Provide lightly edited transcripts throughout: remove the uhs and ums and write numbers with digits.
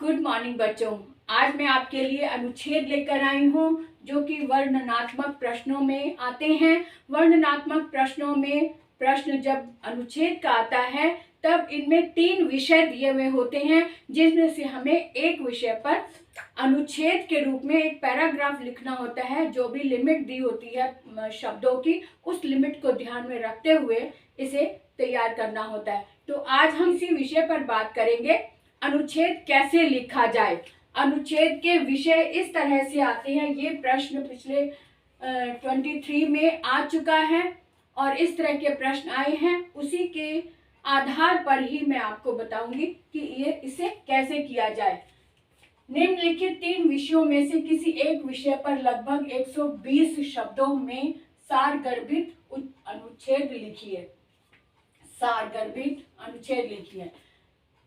Good morning बच्चों। आज मैं आपके लिए अनुच्छेद लेकर आई हूँ जो कि वर्णनात्मक प्रश्नों में आते हैं। वर्णनात्मक प्रश्नों में प्रश्न जब अनुच्छेद का आता है तब इनमें 3 विषय दिए हुए होते हैं, जिसमें से हमें एक विषय पर अनुच्छेद के रूप में एक पैराग्राफ लिखना होता है। जो भी लिमिट दी होती है शब्दों की, उस लिमिट को ध्यान में रखते हुए इसे तैयार करना होता है। तो आज हम इसी विषय पर बात करेंगे, अनुच्छेद कैसे लिखा जाए। अनुच्छेद के विषय इस तरह से आते हैं। ये प्रश्न पिछले 23 में आ चुका है और इस तरह के प्रश्न आए हैं। उसी के आधार पर ही मैं आपको बताऊंगी कि इसे कैसे किया जाए। निम्नलिखित 3 विषयों में से किसी एक विषय पर लगभग 120 शब्दों में सारगर्भित अनुच्छेद लिखिए। सारगर्भित अनुच्छेद लिखिए।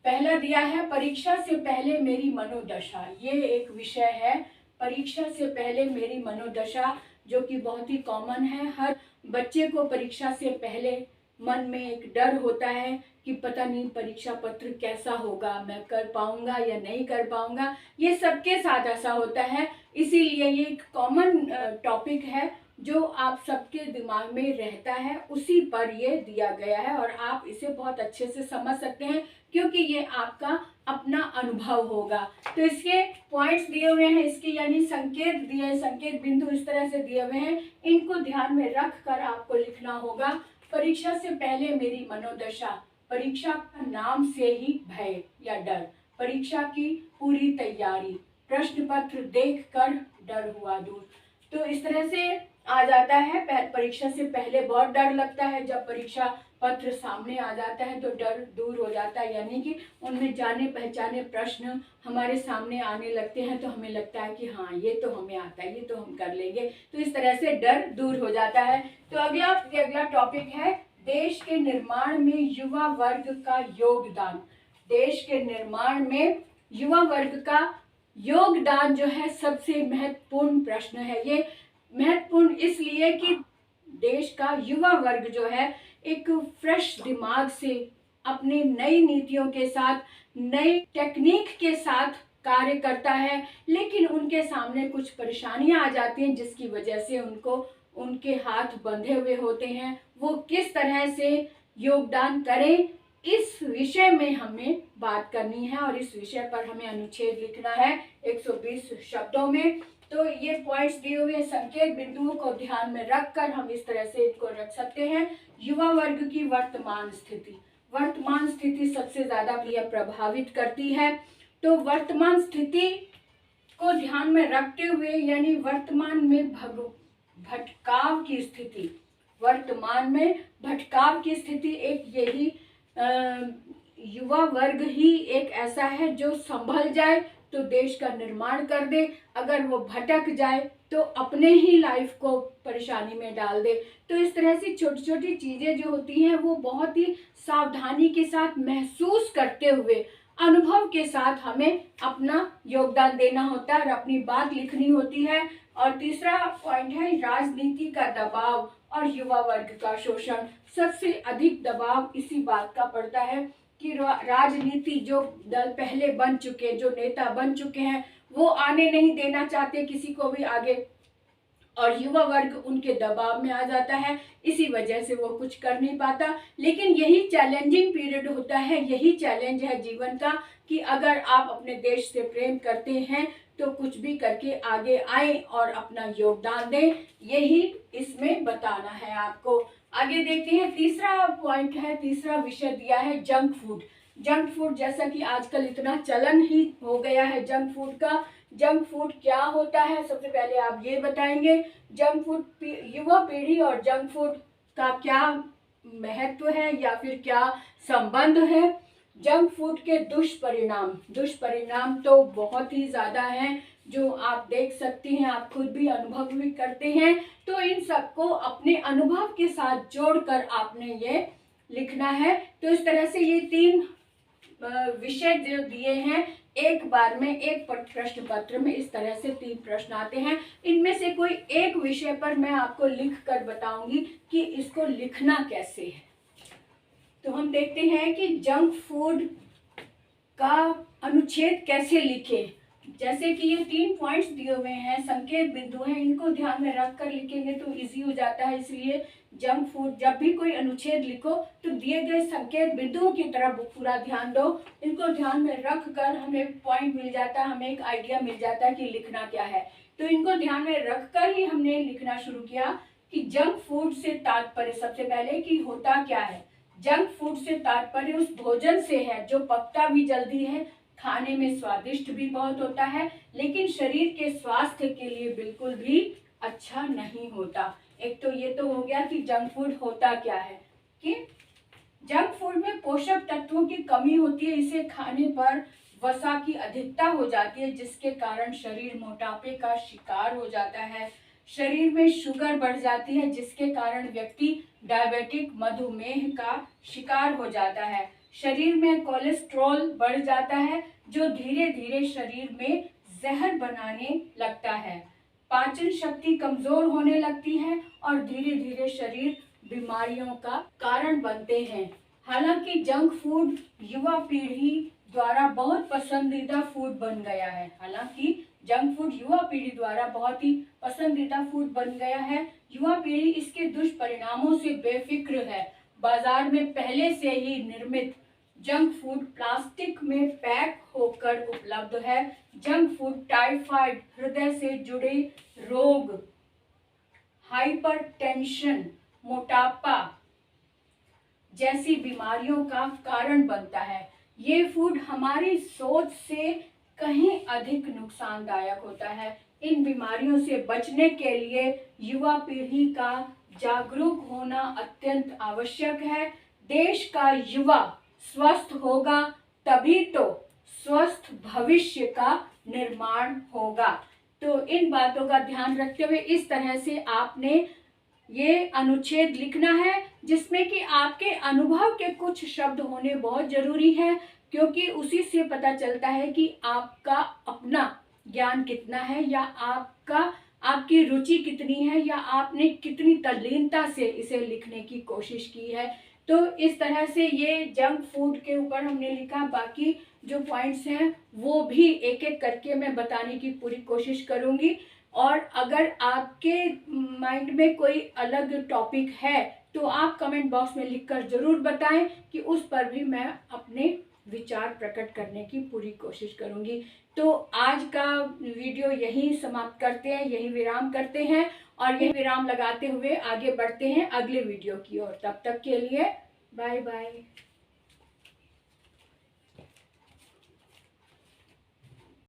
पहला दिया है, परीक्षा से पहले मेरी मनोदशा। ये एक विषय है, परीक्षा से पहले मेरी मनोदशा, जो कि बहुत ही कॉमन है। हर बच्चे को परीक्षा से पहले मन में एक डर होता है कि पता नहीं परीक्षा पत्र कैसा होगा, मैं कर पाऊंगा या नहीं कर पाऊंगा। ये सबके साथ ऐसा होता है, इसीलिए ये एक कॉमन टॉपिक है जो आप सबके दिमाग में रहता है। उसी पर ये दिया गया है और आप इसे बहुत अच्छे से समझ सकते हैं क्योंकि ये आपका अपना अनुभव होगा। तो इसके पॉइंट्स दिए हुए हैं, इसके यानी संकेत दिए, संकेत बिंदु इस तरह से दिए हुए हैं। इनको ध्यान में रख कर आपको लिखना होगा। परीक्षा से पहले मेरी मनोदशा, परीक्षा का नाम से ही भय या डर, परीक्षा की पूरी तैयारी, प्रश्न पत्र देख कर डर हुआ दूर। तो इस तरह से आ जाता है। परीक्षा से पहले बहुत डर लगता है, जब परीक्षा पत्र सामने आ जाता है तो डर दूर हो जाता है, यानी कि उनमें जाने पहचाने प्रश्न हमारे सामने आने लगते हैं तो हमें लगता है कि हाँ ये तो हमें आता है, ये तो हम कर लेंगे। तो इस तरह से डर दूर हो जाता है। तो अगला टॉपिक है, देश के निर्माण में युवा वर्ग का योगदान। देश के निर्माण में युवा वर्ग का योगदान जो है सबसे महत्वपूर्ण प्रश्न है। ये महत्वपूर्ण इसलिए कि देश का युवा वर्ग जो है एक फ्रेश दिमाग से अपनी नई नीतियों के साथ, नई टेक्निक के साथ कार्य करता है, लेकिन उनके सामने कुछ परेशानियां आ जाती हैं जिसकी वजह से उनके हाथ बंधे हुए होते हैं। वो किस तरह से योगदान करें, इस विषय में हमें बात करनी है और इस विषय पर हमें अनुच्छेद लिखना है 120 शब्दों में। तो ये पॉइंट्स दिए हुए संकेत बिंदुओं को ध्यान में रखकर हम इस तरह से इनको रख सकते हैं। युवा वर्ग की वर्तमान स्थिति, वर्तमान स्थिति सबसे ज्यादा प्रभावित करती है। तो वर्तमान स्थिति को ध्यान में रखते हुए, यानी वर्तमान में भटकाव की स्थिति, वर्तमान में भटकाव की स्थिति, एक यही युवा वर्ग ही एक ऐसा है जो संभल जाए तो देश का निर्माण कर दे, अगर वो भटक जाए तो अपने ही लाइफ को परेशानी में डाल दे। तो इस तरह से छोटी छोटी चीजें जो होती हैं वो बहुत ही सावधानी के साथ महसूस करते हुए, अनुभव के साथ हमें अपना योगदान देना होता है और अपनी बात लिखनी होती है। और तीसरा पॉइंट है, राजनीति का दबाव और युवा वर्ग का शोषण। सबसे अधिक दबाव इसी बात का पड़ता है कि राजनीति, जो दल पहले बन चुके, जो नेता बन चुके हैं, वो आने नहीं देना चाहते किसी को भी आगे, और युवा वर्ग उनके दबाव में आ जाता है। इसी वजह से वो कुछ कर नहीं पाता। लेकिन यही चैलेंजिंग पीरियड होता है, यही चैलेंज है जीवन का कि अगर आप अपने देश से प्रेम करते हैं तो कुछ भी करके आगे आए और अपना योगदान दें, यही इसमें बताना है आपको। आगे देखते हैं, तीसरा पॉइंट है, तीसरा विषय दिया है जंक फूड। जंक फूड, जैसा कि आजकल इतना चलन ही हो गया है जंक फूड का। जंक फूड क्या होता है, सबसे पहले आप ये बताएंगे। जंक फूड, युवा पीढ़ी और जंक फूड का क्या महत्व है या फिर क्या संबंध है। जंक फूड के दुष्परिणाम तो बहुत ही ज्यादा हैं, जो आप देख सकते हैं, आप खुद भी अनुभव भी करते हैं। तो इन सबको अपने अनुभव के साथ जोड़कर आपने ये लिखना है। तो इस तरह से ये 3 विषय जो दिए हैं, एक बार में एक प्रश्न पत्र में इस तरह से 3 प्रश्न आते हैं। इनमें से कोई एक विषय पर मैं आपको लिख कर बताऊंगी कि इसको लिखना कैसे है। तो हम देखते हैं कि जंक फूड का अनुच्छेद कैसे लिखें। जैसे कि ये 3 पॉइंट्स दिए हुए हैं, संकेत बिंदु हैं, इनको ध्यान में रख कर लिखेंगे तो इजी हो जाता है। इसलिए जंक फूड, जब भी कोई अनुच्छेद लिखो तो दिए गए संकेत बिंदुओं की तरफ पूरा ध्यान दो। इनको ध्यान में रख कर हमें पॉइंट मिल जाता है, हमें एक आइडिया मिल जाता है कि लिखना क्या है। तो इनको ध्यान में रख कर ही हमने लिखना शुरू किया कि जंक फूड से तात्पर्य सबसे पहले कि होता क्या है। जंक फूड से तात्पर्य उस भोजन से है जो पकता भी जल्दी है, खाने में स्वादिष्ट भी बहुत होता है, लेकिन शरीर के स्वास्थ्य के लिए बिल्कुल भी अच्छा नहीं होता। एक तो ये तो हो गया कि जंक फूड होता क्या है, कि जंक फूड में पोषक तत्वों की कमी होती है। इसे खाने पर वसा की अधिकता हो जाती है, जिसके कारण शरीर मोटापे का शिकार हो जाता है। शरीर में शुगर बढ़ जाती है, जिसके कारण व्यक्ति डायबिटिक मधुमेह का शिकार हो जाता है। शरीर में कोलेस्ट्रॉल बढ़ जाता है, जो धीरे धीरे शरीर में जहर बनाने लगता है। पाचन शक्ति कमजोर होने लगती है और धीरे धीरे शरीर बीमारियों का कारण बनते हैं। हालांकि जंक फूड युवा पीढ़ी द्वारा बहुत पसंदीदा फूड बन गया है। हालांकि जंक फूड युवा पीढ़ी द्वारा बहुत ही पसंदीदा फूड बन गया है। युवा पीढ़ी इसके दुष्परिणामों से बेफिक्र है। बाजार में पहले से ही निर्मित जंक फूड प्लास्टिक में पैक होकर उपलब्ध है। जंक फूड टाइफाइड, हृदय से जुड़े रोग, हाइपरटेंशन, मोटापा जैसी बीमारियों का कारण बनता है। ये फूड हमारी सोच से कहीं अधिक नुकसानदायक होता है। इन बीमारियों से बचने के लिए युवा पीढ़ी का जागरूक होना अत्यंत आवश्यक है। देश का युवा स्वस्थ होगा तभी तो स्वस्थ भविष्य का निर्माण होगा। तो इन बातों का ध्यान रखते हुए इस तरह से आपने ये अनुच्छेद लिखना है, जिसमें कि आपके अनुभव के कुछ शब्द होने बहुत जरूरी है, क्योंकि उसी से पता चलता है कि आपका अपना ज्ञान कितना है, या आपकी रुचि कितनी है, या आपने कितनी तल्लीनता से इसे लिखने की कोशिश की है। तो इस तरह से ये जंक फूड के ऊपर हमने लिखा। बाकी जो पॉइंट्स हैं वो भी एक एक करके मैं बताने की पूरी कोशिश करूंगी। और अगर आपके माइंड में कोई अलग टॉपिक है तो आप कमेंट बॉक्स में लिखकर ज़रूर बताएं, कि उस पर भी मैं अपने विचार प्रकट करने की पूरी कोशिश करूंगी। तो आज का वीडियो यहीं समाप्त करते हैं, यहीं विराम करते हैं, और यही विराम लगाते हुए आगे बढ़ते हैं अगले वीडियो की ओर। तब तक के लिए बाय बाय।